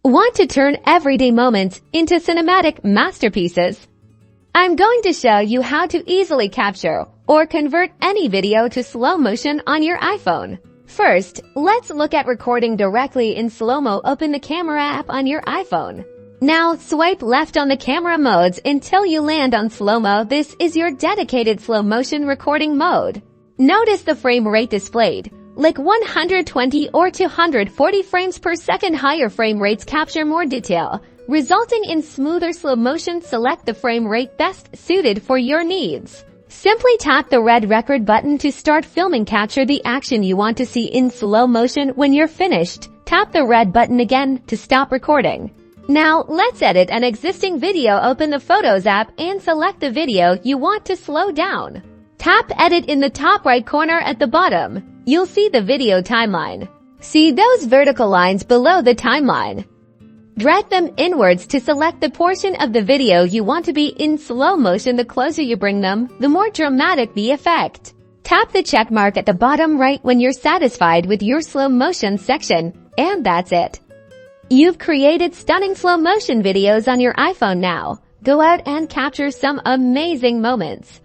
Want to turn everyday moments into cinematic masterpieces? I'm going to show you how to easily capture or convert any video to slow motion on your iPhone. First, let's look at recording directly in Slo-mo. Open the camera app on your iPhone. Now, swipe left on the camera modes until you land on Slow-mo. This is your dedicated slow motion recording mode. Notice the frame rate displayed, like 120 or 240 frames per second. Higher frame rates capture more detail, resulting in smoother slow motion. Select the frame rate best suited for your needs. Simply tap the red record button to start filming. Capture the action you want to see in slow motion. When you're finished, tap the red button again to stop recording. Now, let's edit an existing video. Open the Photos app and select the video you want to slow down. Tap Edit in the top right corner at the bottom. You'll see the video timeline. See those vertical lines below the timeline? Drag them inwards to select the portion of the video you want to be in slow motion. The closer you bring them, the more dramatic the effect. Tap the check mark at the bottom right when you're satisfied with your slow motion section, and that's it. You've created stunning slow motion videos on your iPhone now. Go out and capture some amazing moments.